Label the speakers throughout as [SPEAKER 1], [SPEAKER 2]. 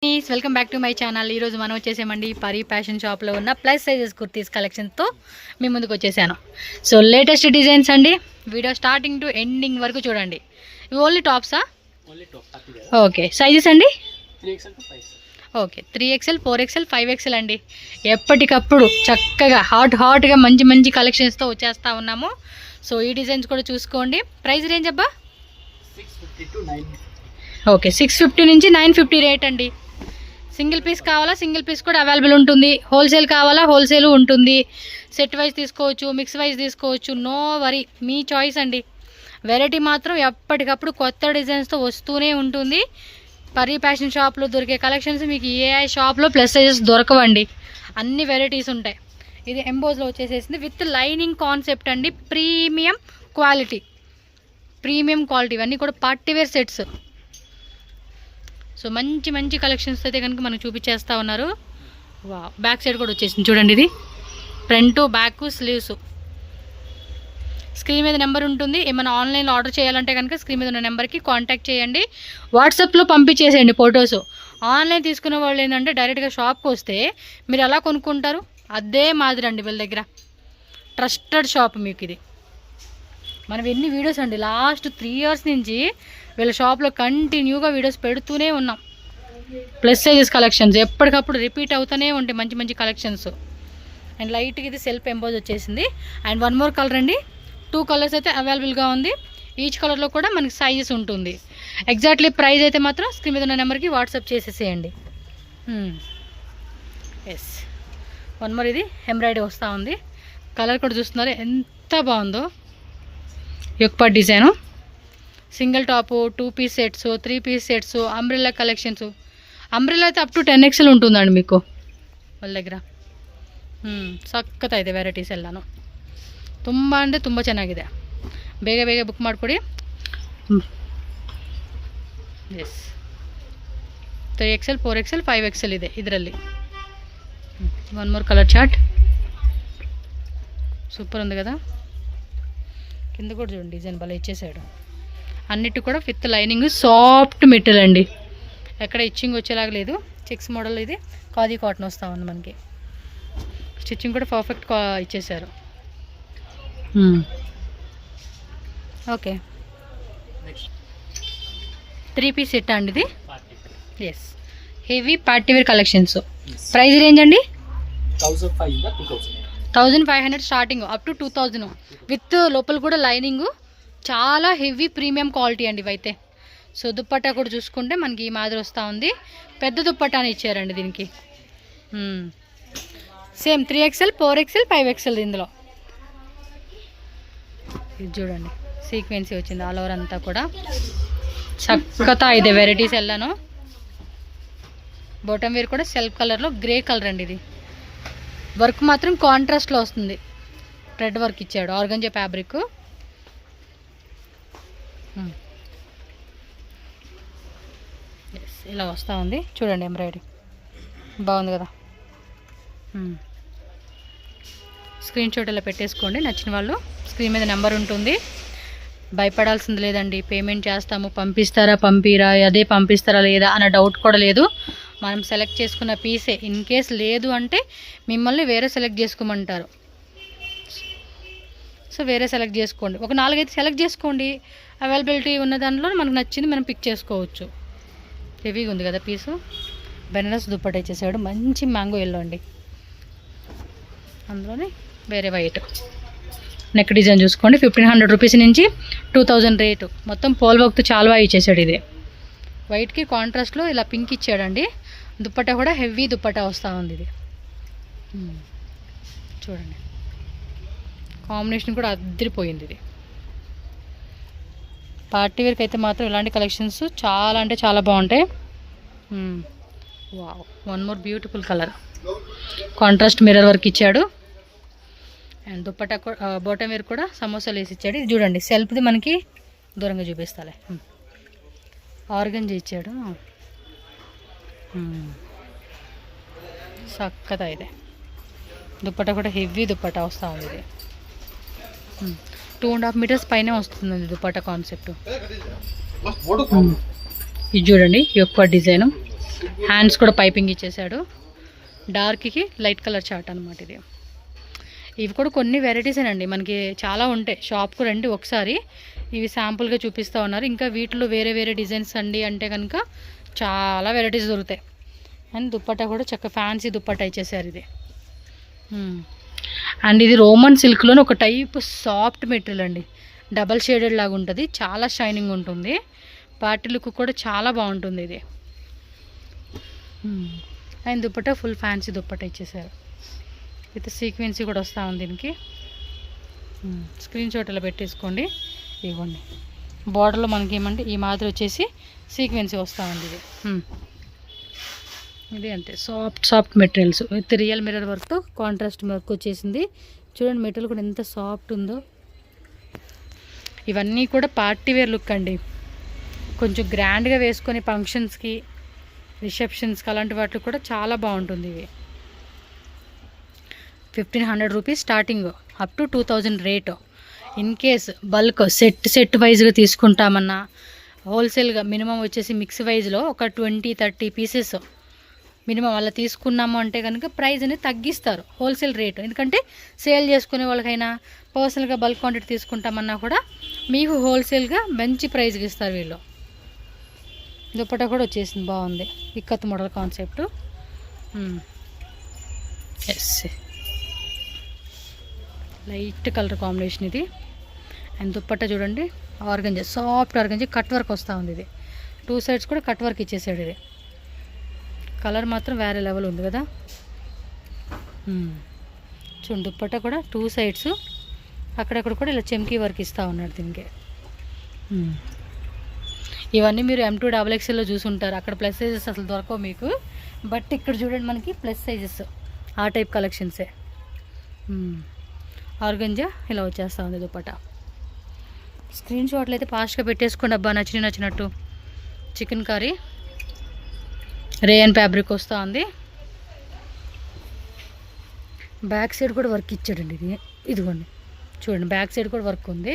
[SPEAKER 1] Welcome back to my channel. ఈరోజు మనం వచ్చేసామండి పరీ ఫ్యాషన్ షాప్లో ఉన్న ప్లస్ సైజెస్ కుర్తీస్ కలెక్షన్తో మీ ముందుకు వచ్చేసాను. సో లేటెస్ట్ డిజైన్స్ అండి. వీడియో స్టార్టింగ్ టు ఎండింగ్ వరకు చూడండి. ఇవి ఓన్లీ టాప్సా? ఓకే. సైజెస్ అండి? ఓకే, 3XL, 4XL, 5XL అండి. ఎప్పటికప్పుడు చక్కగా హాట్గా మంచి కలెక్షన్స్తో వచ్చేస్తూ ఉన్నాము. సో ఈ డిజైన్స్ కూడా చూసుకోండి. ప్రైస్ రేంజ్ అబ్బా?
[SPEAKER 2] 650 to 950.
[SPEAKER 1] ఓకే, 650 నుంచి 950 రేట్ అండి. సింగిల్ పీస్ కావాలా, సింగిల్ పీస్ కూడా అవైలబుల్ ఉంటుంది. హోల్సేల్ కావాలా, హోల్సేల్ ఉంటుంది. సెట్ వైజ్ తీసుకోవచ్చు, మిక్స్ వైజ్ తీసుకోవచ్చు. నో వరీ, మీ చాయిస్ అండి. వెరైటీ మాత్రం ఎప్పటికప్పుడు కొత్త డిజైన్స్తో వస్తూనే ఉంటుంది. పరీ ఫ్యాషన్ షాప్లో దొరికే కలెక్షన్స్ మీకు ఏ షాప్లో ప్లస్ సైజెస్ దొరకవండి. అన్ని వెరైటీస్ ఉంటాయి. ఇది ఎంబోజ్లో వచ్చేసేసింది విత్ లైనింగ్ కాన్సెప్ట్ అండి. ప్రీమియం క్వాలిటీ ఇవన్నీ కూడా పార్టీవేర్ సెట్స్. సో మంచి కలెక్షన్స్ అయితే కనుక మనకు చూపించేస్తూ ఉన్నారు. వా, బ్యాక్ సైడ్ కూడా వచ్చేసింది చూడండి. ఇది ఫ్రంట్, బ్యాక్, స్లీవ్స్. స్క్రీన్ మీద నెంబర్ ఉంటుంది. ఏమైనా ఆన్లైన్లో ఆర్డర్ చేయాలంటే కనుక స్క్రీన్ మీద ఉన్న నెంబర్కి కాంటాక్ట్ చేయండి. వాట్సాప్లో పంపించేసేయండి ఫొటోస్. ఆన్లైన్ తీసుకునే వాళ్ళు ఏంటంటే డైరెక్ట్గా షాప్కి వస్తే మీరు ఎలా కొనుక్కుంటారు, అదే మాదిరి అండి వీళ్ళ దగ్గర. ట్రస్టెడ్ షాప్ మీకు ఇది. మనం ఎన్ని వీడియోస్ అండి లాస్ట్ 3 years నుంచి వీళ్ళ షాప్లో కంటిన్యూగా వీడియోస్ పెడుతూనే ఉన్నాం. ప్లస్ సైజెస్ కలెక్షన్స్ ఎప్పటికప్పుడు రిపీట్ అవుతూనే ఉంటాయి. మంచి కలెక్షన్స్. అండ్ లైట్గా ఇది సెల్ఫ్ ఎంబోజ్ వచ్చేసింది. అండ్ వన్ మోర్ కలర్ అండి. 2 కలర్స్ అయితే అవైలబుల్గా ఉంది. ఈచ్ కలర్లో కూడా మనకి సైజెస్ ఉంటుంది. ఎగ్జాక్ట్లీ ప్రైస్ అయితే మాత్రం స్క్రీన్ మీద ఉన్న నెంబర్కి వాట్సాప్ చేసేసేయండి. Yes, one more. ఇది ఎంబ్రాయిడరీ వస్తూ ఉంది. కలర్ కూడా చూస్తున్నారు ఎంత బాగుందో. యొక్క design single top, 2 piece sets, 3 piece sets, umbrella collections. Umbrella అయితే అప్ టు 10XL ఉంటుందండి మీకు వాళ్ళ దగ్గర. ಸಖತ್ತ ಇದೆ ವೆರೈಟೀಸ್ ಎಲ್ಲಾನು. ತುಂಬ ಅಂದರೆ ತುಂಬ ಚೆನ್ನಾಗಿದೆ. ಬೇಗ ಬುಕ್ ಮಾಡಿಕೊಡಿ. ಎಸ್, 3XL, 4XL, 5XL ಇದೆ ಇದರಲ್ಲಿ. One more colour chart. Super ఉంది కదా. కింద కూడా చూడండి డిజైన్ భలే ఇచ్చేసాడు. అన్నిటి కూడా విత్ లైనింగ్, సాఫ్ట్ మెటీరియల్ అండి. ఎక్కడ ఇచ్చింగ్ వచ్చేలాగా లేదు. Checks model. ఇది ఖాదీ కాటన్ వస్తూ ఉంది మనకి. స్టిచ్చింగ్ కూడా పర్ఫెక్ట్ ఇచ్చేసారు. ఓకే, 3 పీస్ సెట్ అండి ఇది. Yes, heavy party wear collections. Price range అండి 1500 స్టార్టింగ్ అప్ టు 2000 విత్ లోపల కూడా లైనింగ్. చాలా హెవీ ప్రీమియం క్వాలిటీ అండి ఇవైతే. సో దుప్పట్టా కూడా చూసుకుంటే మనకి ఈ మాదిరి వస్తూ ఉంది. పెద్ద దుప్పట్టాని ఇచ్చారండి దీనికి. సేమ్ 3XL, 4XL, 5XL ఇందులో. ఇది చూడండి సీక్వెన్సీ వచ్చింది ఆల్ ఓవర్ అంతా కూడా. చక్కగా ఇదే వెరైటీస్ వెళ్ళాను. బాటమ్ వేర్ కూడా సెల్ఫ్ కలర్లో గ్రే కలర్ అండి. ఇది వర్క్ మాత్రం కాంట్రాస్ట్లో వస్తుంది. థ్రెడ్ వర్క్ ఇచ్చాడు, ఆర్గంజా ఫ్యాబ్రిక్. ఇలా వస్తూ ఉంది చూడండి. ఎంబ్రాయిడరీ బాగుంది కదా. స్క్రీన్ షాట్ ఇలా పెట్టేసుకోండి. నచ్చిన వాళ్ళు స్క్రీన్ మీద నెంబర్ ఉంటుంది. భయపడాల్సింది లేదండి. పేమెంట్ చేస్తాము, పంపిస్తారా పంపిరా, అదే పంపిస్తారా లేదా అన్న డౌట్ కూడా లేదు. మనం సెలెక్ట్ చేసుకున్న పీసే. ఇన్ కేస్ లేదు అంటే మిమ్మల్ని వేరే సెలెక్ట్ చేసుకోమంటారు. సో వేరే సెలెక్ట్ చేసుకోండి. ఒక 4-5 సెలెక్ట్ చేసుకోండి. అవైలబిలిటీ ఉన్న దాంట్లో మనకు నచ్చింది మనం పిక్ చేసుకోవచ్చు. హెవీగా ఉంది కదా పీసు. బెనారస్ దుప్పట ఇచ్చేసాడు. మంచి మ్యాంగో ఎల్లో అండి. అందులోనే వేరే వైట్. నెక్ డిజైన్ చూసుకోండి. 1500 రూపీస్ నుంచి 2000 రేటు. మొత్తం పోల్ వర్క్తో చాలా బాగా ఇచ్చేసాడు. ఇది వైట్కి కాంట్రాస్ట్లో ఇలా పింక్ ఇచ్చాడండి. దుప్పట కూడా హెవీ దుప్పట వస్తూ ఉంది. ఇది చూడండి కాంబినేషన్ కూడా అదిరిపోయింది. ఇది పార్టీ వేర్కి అయితే మాత్రం ఇలాంటి కలెక్షన్స్ చాలా అంటే చాలా బాగుంటాయి. Wow, one more beautiful colour. Contrast mirror work ఇచ్చాడు. అండ్ దుప్పట బాటమ్ వేర్ కూడా సమోసాలు వేసి ఇచ్చాడు. ఇది చూడండి సెల్ఫ్ది మనకి దూరంగా చూపిస్తాలే. ఆర్గంజా ఇచ్చాడు. చక్కగా ఇదే దుప్పట కూడా హెవీ దుప్పట వస్తూ ఉంది. ఇది 2.5 meters పైనే వస్తుంది దుపట్టా కాన్సెప్ట్. ఇది చూడండి యొక్క డిజైన్ హ్యాండ్స్ కూడా పైపింగ్ ఇచ్చేసాడు. డార్క్కి లైట్ కలర్ చార్ట్ అనమాట ఇది. ఇవి కూడా కొన్ని వెరైటీసేనండి, మనకి చాలా ఉంటాయి. షాప్కు రండి ఒకసారి, ఇవి శాంపుల్గా చూపిస్తూ ఉన్నారు. ఇంకా వీటిలో వేరే వేరే డిజైన్స్ అండి అంటే కనుక చాలా వెరైటీస్ దొరుకుతాయి. అండ్ దుప్పట్టా కూడా చక్క ఫ్యాన్సీ దుప్పట్టా ఇచ్చేసారు ఇది. అండ్ ఇది రోమన్ సిల్క్లోని ఒక టైప్ సాఫ్ట్ మెటీరియల్ అండి, డబల్ షేడెడ్ లాగా ఉంటుంది, చాలా షైనింగ్ ఉంటుంది. పార్టీ లుక్ కూడా చాలా బాగుంటుంది ఇది. And dupatta full fancy dupatta ఇచ్చేసారు. విత్ సీక్వెన్సీ కూడా వస్తూ ఉంది దీనికి. స్క్రీన్ షాట్ అలా పెట్టేసుకోండి. ఇవ్వండి బార్డర్లో మనకి ఏమంటే ఈ మాదిరి వచ్చేసి సీక్వెన్సీ వస్తూ ఉంది ఇది. ఇది అంతే soft materials with real mirror వర్క్తో కాంట్రాస్ట్ వర్క్ వచ్చేసింది. చూడండి మెటీరియల్ కూడా ఎంత సాఫ్ట్ ఉందో. ఇవన్నీ కూడా పార్టీ వేర్ లుక్ అండి, కొంచెం గ్రాండ్గా వేసుకొని ఫంక్షన్స్కి రిసెప్షన్స్కి అలాంటి వాటికి కూడా చాలా బాగుంటుంది ఇవి. 1500 rupees starting up to 2000 rate. In case bulk set వైజ్గా తీసుకుంటామన్నా, హోల్సేల్గా మినిమం వచ్చేసి మిక్స్ వైజ్లో ఒక 20-30 పీసెస్ మినిమం అలా తీసుకున్నాము అంటే కనుక ప్రైస్ అనేది తగ్గిస్తారు హోల్సేల్ రేటు. ఎందుకంటే సేల్ చేసుకునే వాళ్ళకైనా పర్సనల్గా బల్క్ క్వాంటిటీ తీసుకుంటామన్నా కూడా మీకు హోల్సేల్గా మంచి ప్రైస్కి ఇస్తారు వీళ్ళు. దుప్పట్టా కూడా వచ్చేసింది, బాగుంది, ikat model concept. Yes, light colour combination ఇది. అండ్ దుప్పట్టా చూడండి organza, soft organza, cut work వస్తూ ఉంది. ఇది 2 సైడ్స్ కూడా కట్ వర్క్ ఇచ్చేసాడు. ఇది కలర్ మాత్రం వేరే లెవెల్ ఉంది కదా. చూడండి దుప్పట్టా కూడా 2 సైడ్స్ అక్కడక్కడ కూడా ఇలా చెమ్కీ వర్క్ ఇస్తూ ఉన్నాడు దీనికి. ఇవన్నీ మీరు M2 XXLలో చూసుంటారు, అక్కడ ప్లస్ సైజెస్ అసలు దొరకవు మీకు. బట్ ఇక్కడ చూడండి మనకి ప్లస్ సైజెస్ ఆ టైప్ కలెక్షన్సే. ఆర్గంజా ఇలా వచ్చేస్తూ ఉంది దుప్పట్టా. స్క్రీన్ షాట్లు అయితే ఫాస్ట్గా పెట్టేసుకోండి అబ్బా, నచ్చినట్టు. చికెన్ కర్రీ రేయన్ ఫ్యాబ్రిక్ వస్తూ ఉంది. బ్యాక్ సైడ్ కూడా వర్క్ ఇచ్చాడండి ఇది. ఇదిగోండి చూడండి బ్యాక్ సైడ్ కూడా వర్క్ ఉంది.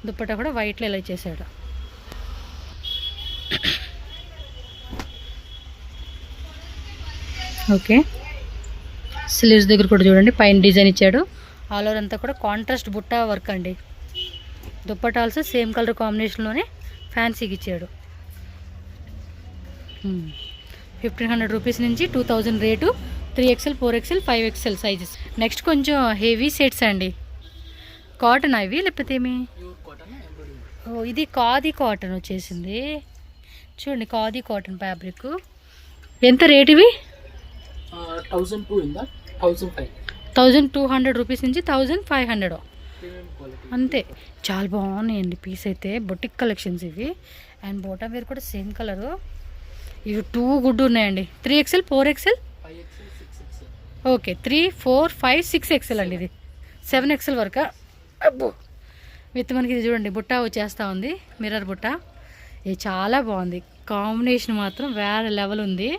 [SPEAKER 1] దుప్పట్టా కూడా వైట్లో ఇలా చేశాడు. ఓకే, స్లీవ్స్ దగ్గర కూడా చూడండి పైన డిజైన్ ఇచ్చాడు. ఆల్ ఓవర్ అంతా కూడా కాంట్రాస్ట్ బుట్టా వర్క్ అండి. దుప్పట్టా ఆల్సో సేమ్ కలర్ కాంబినేషన్లోనే ఫ్యాన్సీకి ఇచ్చాడు. 1500 రూపీస్ నుంచి 2000 rate. 3XL 4XL 5XL sizes. Next కొంచెం హెవీ సెట్స్ అండి. కాటన్ అవి లేకపోతే ఏమి? ఓ, ఇది ఖాదీ కాటన్ వచ్చేసింది. చూడండి ఖాదీ కాటన్ ఫ్యాబ్రిక్. ఎంత రేట్ ఇవి? 1200 రూపీస్ నుంచి 1500 అంతే. చాలా బాగున్నాయండి పీస్ అయితే. బొటిక్ కలెక్షన్స్ ఇవి. అండ్ బాటమ్ వేర్ కూడా సేమ్ కలరు. ఇవి 2 గుడ్ ఉన్నాయండి. 3XL 4XL ఓకే, 3, 4, 5, 6XL అండి. ఇది 7XL వరకు. అబ్బో, విత్ మనకి ఇది చూడండి బుట్ట వచ్చేస్తూ ఉంది, మిర్రర్ బుట్ట. ఇది చాలా బాగుంది, కాంబినేషన్ మాత్రం వేరే లెవెల్ ఉంది.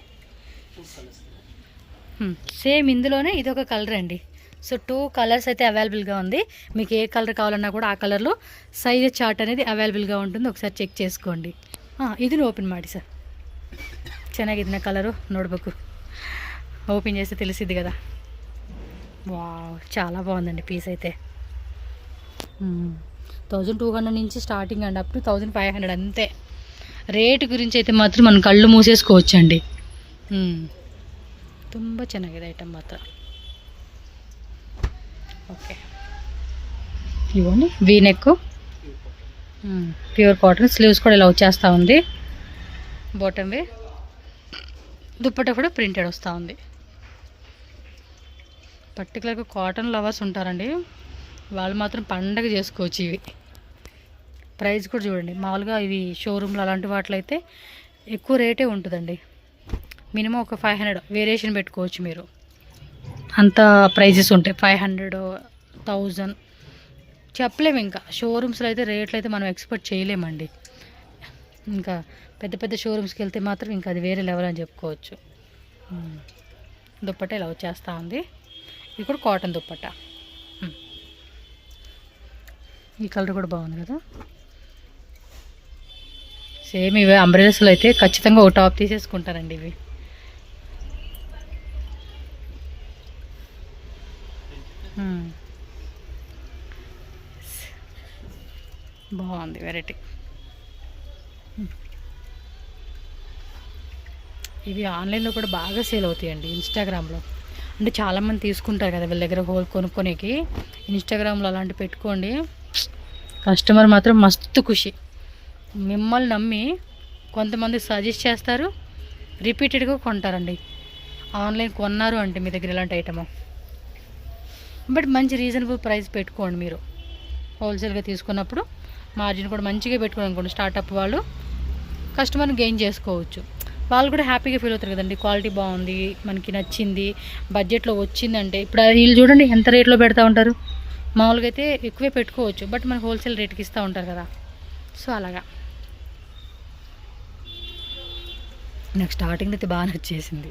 [SPEAKER 1] సేమ్ ఇందులోనే ఇదొక కలర్ అండి. సో 2 కలర్స్ అయితే అవైలబుల్గా ఉంది. మీకు ఏ కలర్ కావాలన్నా కూడా ఆ కలర్లో సైజ్ చార్ట్ అనేది అవైలబుల్గా ఉంటుంది, ఒకసారి చెక్ చేసుకోండి. ಇದನ್ನು ಓಪನ್ ಮಾಡಿ ಸರ್. ಚೆನ್ನಾಗಿದೆ ನಾ ಕಲರು ನೋಡಬೇಕು, ఓపెన్ చేస్తే తెలిసిద్ది కదా. వావ్, చాలా బాగుందండి పీస్ అయితే. 1200 నుంచి స్టార్టింగ్ అండి, అప్ టు 1500 అంతే. ರೇಟ್ గురించి అయితే మాత్రం మనం కళ్ళు మూసేసుకోవచ్చండి. ತುಂಬ ಚೆನ್ನಾಗಿದೆ ಐಟಮ್ ಮಾತ್ರ. ఓకే, ఇవ్వండి V neck, pure cotton. Sleeves కూడా ఇలా వచ్చేస్తూ ఉంది. బాటమ్ వే, దుప్పట్టా కూడా ప్రింటెడ్ వస్తూ ఉంది. పర్టికులర్గా కాటన్ లవర్స్ ఉంటారండి, వాళ్ళు మాత్రం పండగ చేసుకోవచ్చు ఇవి. ప్రైస్ కూడా చూడండి, మామూలుగా ఇవి షోరూమ్లో అలాంటి వాటిలో అయితే ఎక్కువ రేటే ఉంటుందండి. మినిమం ఒక 500 వేరియేషన్ పెట్టుకోవచ్చు మీరు, అంత ప్రైజెస్ ఉంటాయి. 500, 1000 చెప్పలేము. ఇంకా షోరూమ్స్లో అయితే రేట్లు అయితే మనం ఎక్స్పెక్ట్ చేయలేమండి. ఇంకా పెద్ద పెద్ద షోరూమ్స్కి వెళ్తే మాత్రం ఇంకా అది వేరే లెవెల్ అని చెప్పుకోవచ్చు. దుప్పట్టా ఇలా వచ్చేస్తూ ఉంది. ఇది కూడా కాటన్ దుప్పట్టా. ఈ కలర్ కూడా బాగుంది కదా. సేమ్ ఇవి అంబ్రెలాస్లో అయితే ఖచ్చితంగా ఒక టాప్ తీసేసుకుంటారండి ఇవి. బాగుంది వెరైటీ. ఇవి ఆన్లైన్లో కూడా బాగా సేల్ అవుతాయండి, ఇన్స్టాగ్రామ్లో. అంటే చాలామంది తీసుకుంటారు కదా వీళ్ళ దగ్గర హోల్ కొనుక్కోనికి. ఇన్స్టాగ్రామ్లో అలాంటి పెట్టుకోండి, కస్టమర్ మాత్రం మస్తు ఖుషి. మిమ్మల్ని నమ్మి కొంతమంది సజెస్ట్ చేస్తారు, రిపీటెడ్గా కొంటారండి. ఆన్లైన్ కొన్నారు అంటే మీ దగ్గర ఇలాంటి ఐటమ్. బట్ మంచి రీజనబుల్ ప్రైస్ పెట్టుకోండి మీరు. హోల్సేల్గా తీసుకున్నప్పుడు మార్జిన్ కూడా మంచిగా పెట్టుకోండి అనుకోండి. స్టార్టప్ వాళ్ళు కస్టమర్ని గెయిన్ చేసుకోవచ్చు, వాళ్ళు కూడా హ్యాపీగా ఫీల్ అవుతారు కదండి. క్వాలిటీ బాగుంది, మనకి నచ్చింది, బడ్జెట్లో వచ్చిందంటే. ఇప్పుడు వీళ్ళు చూడండి ఎంత రేట్లో పెడతా ఉంటారు. మామూలుగా అయితే ఎక్కువే పెట్టుకోవచ్చు, బట్ మనకు హోల్సేల్ రేట్కి ఇస్తూ ఉంటారు కదా. సో అలాగా నాకు స్టార్టింగ్ అయితే బాగా నచ్చేసింది.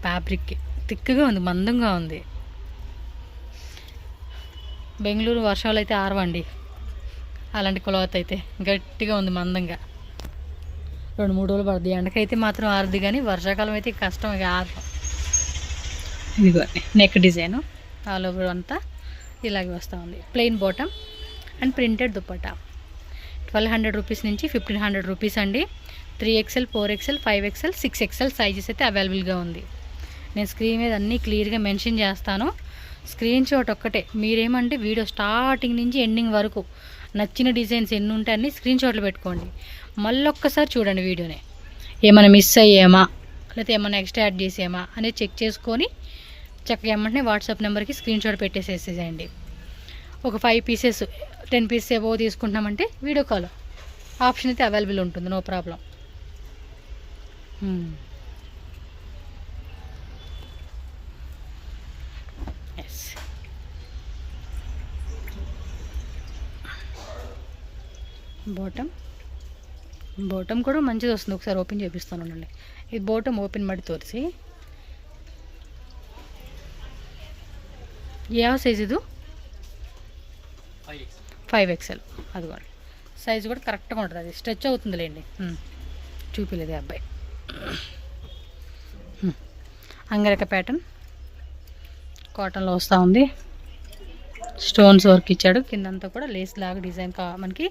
[SPEAKER 1] ఫ్యాబ్రిక్ థిక్గా ఉంది, మందంగా ఉంది. బెంగళూరు వర్షాలు అయితే ఆరవండి అలాంటి క్లాత్ అయితే. గట్టిగా ఉంది, మందంగా. 2-3 రోజులు పడుతుంది. ఎండకైతే మాత్రం ఆరదు, కానీ వర్షాకాలం అయితే కష్టం ఇక ఆరడం. ఇదిగో నెక్ డిజైను ఆల్ ఓవర్ అంతా ఇలాగే వస్తూ ఉంది. Plain bottom and printed dupatta. 1200 rupees నుంచి 1500 రూపీస్ అండి. 3XL, 4XL, 5XL, 6XL sizes అయితే అవైలబుల్గా ఉంది. నేను స్క్రీన్ మీద అన్నీ క్లియర్గా మెన్షన్ చేస్తాను. స్క్రీన్ షాట్ ఒక్కటే. మీరేమంటే వీడియో స్టార్టింగ్ నుంచి ఎండింగ్ వరకు నచ్చిన డిజైన్స్ ఎన్ని ఉంటే అన్నీ స్క్రీన్ షాట్లు పెట్టుకోండి. మళ్ళీ ఒక్కసారి చూడండి వీడియోని. ఏమైనా మిస్ అయ్యామా లేకపోతే ఏమైనా ఎక్స్ట్రా యాడ్ చేసామా అనేది చెక్ చేసుకొని చక్కగా ఏమంటే వాట్సాప్ నెంబర్కి స్క్రీన్ షాట్ పెట్టేసేసేయండి. ఒక 5 పీసెస్ 10 పీసెస్ ఏవో తీసుకుంటున్నామంటే వీడియో కాల్ ఆప్షన్ అయితే అవైలబుల్ ఉంటుంది, నో ప్రాబ్లం. ఎస్, బాటమ్ కూడా మంచిది వస్తుంది. ఒకసారి ఓపెన్ చేపిస్తాను అండి. ఇది బాటమ్ ఓపెన్ ಮಾಡಿ ತೋರಿಸಿ. ಯಾವ సైజ్ ఇది? 5XL. అది కూడా సైజ్ కూడా కరెక్ట్గా ఉంటుంది, అది స్ట్రెచ్ అవుతుందిలేండి. చూపిలేదు అబ్బాయి. అంగరక ప్యాటర్న్ కాటన్లో వస్తూ ఉంది. స్టోన్స్ వర్క్ ఇచ్చాడు, కిందంతా కూడా లేస్ లాగా డిజైన్ మనకి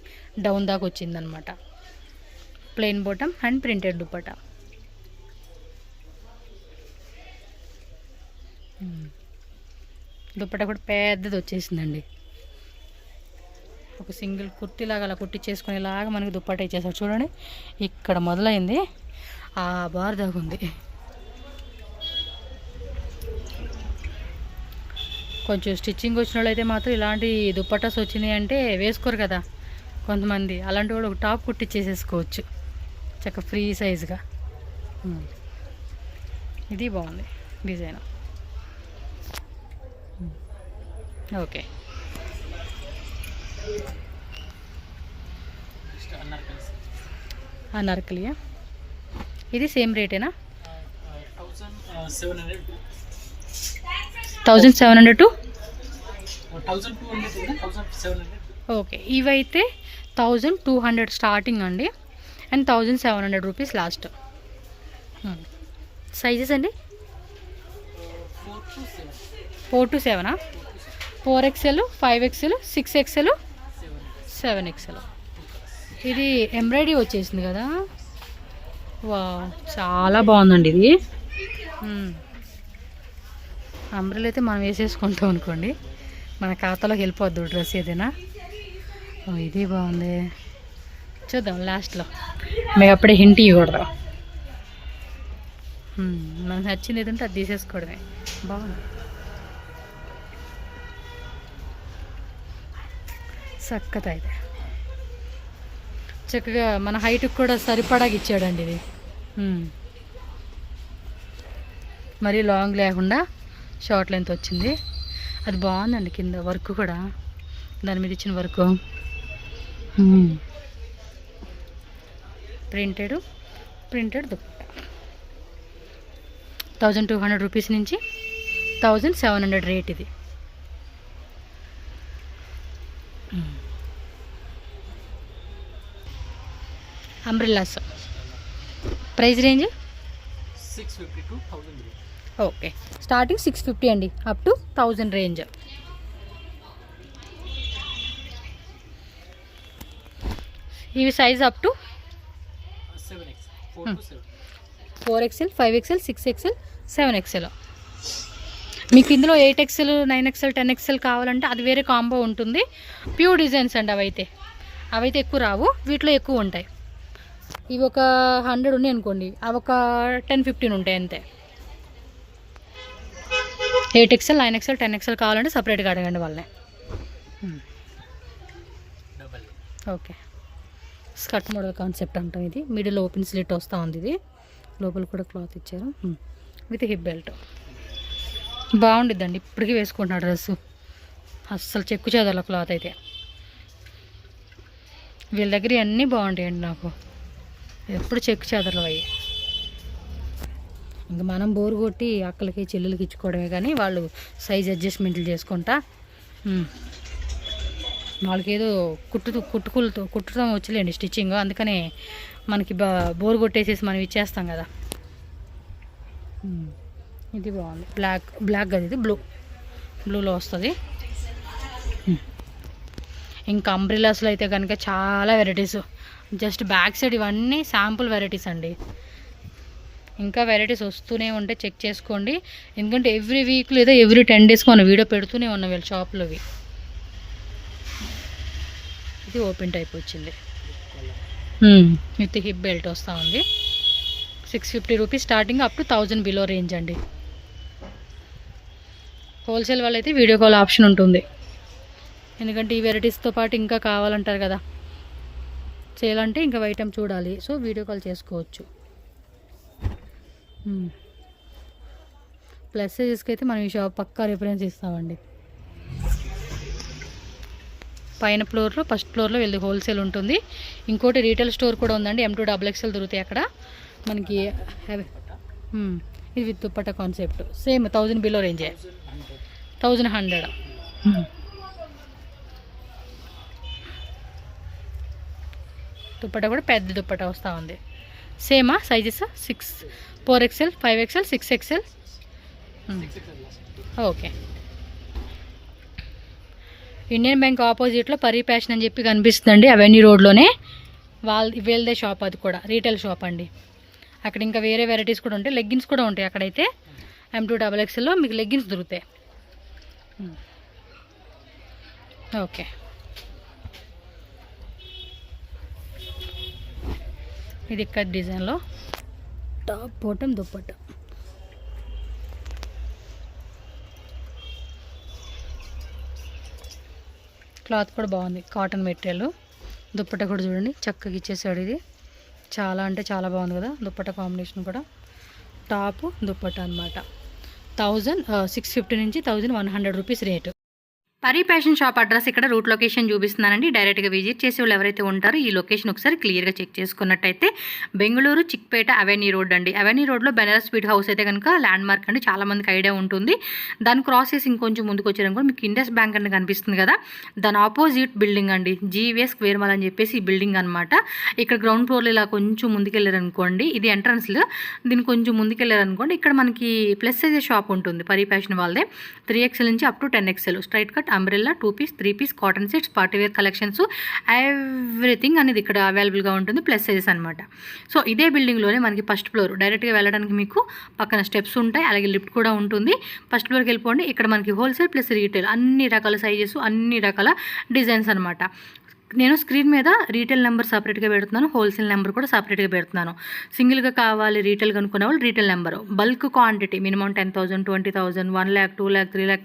[SPEAKER 1] డౌన్ దాకా వచ్చిందనమాట. Plain bottom and printed dupatta. Dupatta కూడా పెద్దది వచ్చేసిందండి. ఒక సింగిల్ కుర్తీలాగా అలా కుట్టించేసుకునేలాగా మనకి దుపట్టా ఇచ్చేసాడు. చూడండి ఇక్కడ మొదలైంది, ఆ బార్ దాకా ఉంది. కొంచెం స్టిచ్చింగ్ వచ్చిన వాళ్ళు అయితే మాత్రం ఇలాంటి దుపట్టాస్ వచ్చినాయి అంటే వేసుకోరు కదా కొంతమంది. అలాంటి వాళ్ళు ఒక టాప్ కుట్టించేసేసుకోవచ్చు చక్క ఫ్రీ సైజ్గా. ఇది బాగుంది డిజైన్. ఓకే, అనార్కలియా. ఇది సేమ్ రేటేనా? 1700 టు
[SPEAKER 2] 1200.
[SPEAKER 1] ఓకే, ఇవైతే 1200 స్టార్టింగ్ అండి, అండ్ 1700 రూపీస్ లాస్ట్. సైజెస్ అండి 4 to 7, 4XL, 5XL, 6XL, 7XL. ఇది ఎంబ్రాయిడరీ వచ్చేసింది కదా. వా, చాలా బాగుందండి ఇది. అంబ్రెల్లా అయితే మనం వేసేసుకుంటాం అనుకోండి, మన ఖాతాలోకి వెళ్ళిపోద్దు డ్రెస్ ఏదైనా. ఇది బాగుంది, చూద్దాం లాస్ట్లో. మేము అప్పుడే హింట్ ఇవ్వకూడదు. మనకు నచ్చింది ఏదంటే అది తీసేసుకోవడమే. బాగుంది, చక్కగా అయితే చక్కగా మన హైట్కి కూడా సరిపడాగా ఇచ్చాడండి ఇది. మరీ లాంగ్ లేకుండా షార్ట్ లెంత్ వచ్చింది. అది బాగుందండి. కింద వర్క్ కూడా దాని మీద ఇచ్చిన వర్క్ ప్రింటెడ్ దుపట్టా. 1200 రూపీస్ నుంచి 1700 రేట్ ఇది. Umbrellas price range
[SPEAKER 2] 650 to 1000.
[SPEAKER 1] Okay, starting 650 అండి, అప్ టు 1000 రేంజ్. ఇవి size up to 4XL, 5XL, 6XL, 7XL. మీకు ఇందులో 8XL, 9XL, 10XL కావాలంటే అది వేరే కాంబో ఉంటుంది. ప్యూర్ డిజైన్స్ అండి అవైతే ఎక్కువ రావు, వీటిలో ఎక్కువ ఉంటాయి. ఇవి ఒక 100 ఉన్నాయి అనుకోండి, అవి ఒక 10-15 ఉంటాయి అంతే. 8XL, 9XL, 10XL కావాలంటే సపరేట్గా అడగండి వాళ్ళని. ఓకే, స్కర్ట్ మోడల్ కాన్సెప్ట్ అంటాం ఇది. మిడిల్ ఓపెన్ స్లిట్ వస్తూ ఉంది, ఇది లోపల కూడా క్లాత్ ఇచ్చారు విత్ హిప్ బెల్ట్. బాగుండిద్దండి, ఇప్పటికీ వేసుకుంటున్నా డ్రెస్సు. అస్సలు చెక్కు చేదాల క్లాత్ అయితే. వీళ్ళ దగ్గర అన్నీ బాగుంటాయండి, నాకు ఎప్పుడు చెక్కు చేదర్లు అయ్యి. ఇంకా మనం బోరు కొట్టి అక్కలకి చెల్లెలకి ఇచ్చుకోవడమే, కానీ వాళ్ళు సైజ్ అడ్జస్ట్మెంట్లు చేసుకుంటా. వాళ్ళకి ఏదో కుట్టడం వచ్చలేండి స్టిచ్చింగ్, అందుకనే మనకి బోరు కొట్టేసేసి మనం ఇచ్చేస్తాం కదా. ఇది బాగుంది, బ్లాక్ కదా, ఇది బ్లూలో వస్తుంది. ఇంకా అంబ్రిల్లాస్లో అయితే కనుక చాలా వెరైటీస్. జస్ట్ బ్యాక్ సైడ్ ఇవన్నీ శాంపుల్ వెరైటీస్ అండి, ఇంకా వెరైటీస్ వస్తూనే ఉంటే చెక్ చేసుకోండి. ఎందుకంటే ఎవ్రీ వీక్ లేదా ఎవ్రీ 10 డేస్కి మనం వీడియో పెడుతూనే ఉన్నాం వీళ్ళ షాప్లోవి. ఇది ఓపెన్ టైప్ వచ్చింది విత్ హిప్ బెల్ట్ వస్తూ ఉంది. 650 rupees starting, up to 1000 below range అండి. హోల్సేల్ వాళ్ళైతే వీడియో కాల్ ఆప్షన్ ఉంటుంది, ఎందుకంటే ఈ వెరైటీస్తో పాటు ఇంకా కావాలంటారు కదా, చేయాలంటే ఇంకా ఐటమ్ చూడాలి, సో వీడియో కాల్ చేసుకోవచ్చు. ప్లస్ సైజెస్కి అయితే మనం ఈ షాప్ పక్కా రిఫరెన్స్ ఇస్తామండి. పైన ఫ్లోర్లో, ఫస్ట్ ఫ్లోర్లో వీళ్ళది హోల్సేల్ ఉంటుంది. ఇంకోటి రీటైల్ స్టోర్ కూడా ఉందండి, M2XXL దొరుకుతాయి అక్కడ మనకి. ఇది with dupatta concept, same 1000 below రేంజే, 1100. దుప్పట్టా కూడా పెద్ద దుప్పట్టా వస్తూ ఉంది. సేమా sizes 4XL, 5XL, 6XL. Okay, Indian bank ఆపోజిట్లో పరీ ఫ్యాషన్ అని చెప్పి కనిపిస్తుందండి, అవెన్యూ రోడ్లోనే. వీళ్ళదే షాప్, అది కూడా రీటైల్ షాప్ అండి. అక్కడ ఇంకా వేరే వెరైటీస్ కూడా ఉంటాయి, లెగ్గిన్స్ కూడా ఉంటాయి అక్కడైతే. M2XXLలో మీకు లెగ్గిన్స్ దొరుకుతాయి. ఓకే, ఇది ఇక్కడ డిజైన్లో టాప్ బాటమ్ దుప్పట్టా. క్లాత్ కూడా బాగుంది, కాటన్ మెటీరియల్. దుప్పట్టా కూడా చూడండి చక్కగా ఇచ్చేసాడు, ఇది చాలా అంటే చాలా బాగుంది కదా దుప్పట్టా కాంబినేషన్ కూడా. టాప్ దుప్పట్టా అనమాట. 650 నుంచి 1100 rupees rate. Pari fashion shop address ఇక్కడ రూట్ లొకేషన్ చూపిస్తున్నానండి. డైరెక్ట్గా విజిట్ చేసే వాళ్ళు ఎవరైతే ఉంటారో ఈ లొకేషన్ ఒకసారి క్లియర్గా చెక్ చేసుకున్నట్టయితే బెంగళూరు చిక్పేట అవెన్యూ రోడ్ అండి. అవెన్యూ రోడ్లో బెనారస్ స్వీట్ హౌస్ అయితే కనుక ల్యాండ్ మార్క్ అండి, చాలా మందికి ఐడియా ఉంటుంది. దాన్ని క్రాస్ చేసి ఇంకొంచెం ముందుకు వచ్చారనుకో మీకు ఇండస్ బ్యాంక్ అని కనిపిస్తుంది కదా, దాని ఆపోజిట్ బిల్డింగ్ అండి, జీవీఎస్ స్క్వేర్ మాల్ అని చెప్పేసి ఈ బిల్డింగ్ అనమాట. ఇక్కడ గ్రౌండ్ ఫ్లోర్లో ఇలా కొంచెం ముందుకెళ్ళారనుకోండి, ఇది ఎంట్రన్స్లో. దీన్ని కొంచెం ముందుకెళ్ళారనుకోండి, ఇక్కడ మనకి ప్లస్ సైజ్ షాప్ ఉంటుంది పరీ ఫ్యాషన్ వాళ్ళదే. 3XL నుంచి up to 10XL straight cut, umbrella, 2 piece, 3 piece, cotton sets, party wear collections, everything అనేది ఇక్కడ అవైలబుల్గా ఉంటుంది, ప్లస్ సైజెస్ అనమాట. సో ఇదే బిల్డింగ్లోనే మనకి ఫస్ట్ ఫ్లోర్, డైరెక్ట్గా వెళ్ళడానికి మీకు పక్కన స్టెప్స్ ఉంటాయి, అలాగే లిఫ్ట్ కూడా ఉంటుంది. ఫస్ట్ ఫ్లోర్కి వెళ్ళిపోండి, ఇక్కడ మనకి హోల్సేల్ ప్లస్ రీటైల్ అన్ని రకాల సైజెస్, అన్ని రకాల డిజైన్స్ అనమాట. నేను స్క్రీన్ మీద రీటైల్ నెంబర్ సపరేట్గా పెడుతున్నాను, హోల్సేల్ నెంబర్ కూడా సపరేట్గా పెడుతున్నాను. సింగిల్గా కావాలి రీటైల్ కనుక్కునే వాళ్ళు retail number, bulk quantity minimum 10,000, 20,000, 1 lakh, 2 lakh, 3 lakh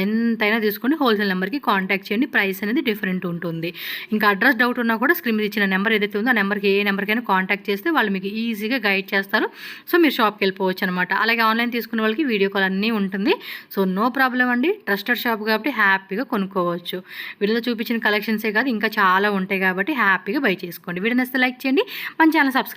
[SPEAKER 1] ఎంతైనా తీసుకొని హోల్సేల్ నెంబర్కి కాంటాక్ట్ చేయండి. ప్రైస్ అనేది డిఫరెంట్ ఉంటుంది. ఇంకా అడ్రస్ డౌట్ ఉన్నా కూడా స్క్రీన్ మీద ఇచ్చిన నెంబర్ ఏదైతే ఉందో ఆ నెంబర్కి ఏ నెంబర్కైనా కాంటాక్ట్ చేస్తే వాళ్ళు మీకు ఈజీగా గైడ్ చేస్తారు. సో మీరు షాప్కి వెళ్ళిపోవచ్చు అనమాట. అలాగే ఆన్లైన్ తీసుకునే వాళ్ళకి వీడియో కాల్ అన్నీ ఉంటుంది. సో నో ప్రాబ్లం అండి, ట్రస్టెడ్ షాప్ కాబట్టి హ్యాపీగా కొనుక్కోవచ్చు. వీళ్ళలో చూపించిన కలెక్షన్సే కాదు ఇంకా చాలా ఉంటాయి కాబట్టి హ్యాపీగా బై చేసుకోండి. వీడియో నచ్చితే లైక్ చేయండి, మన ఛానల్ సబ్స్క్రైబ్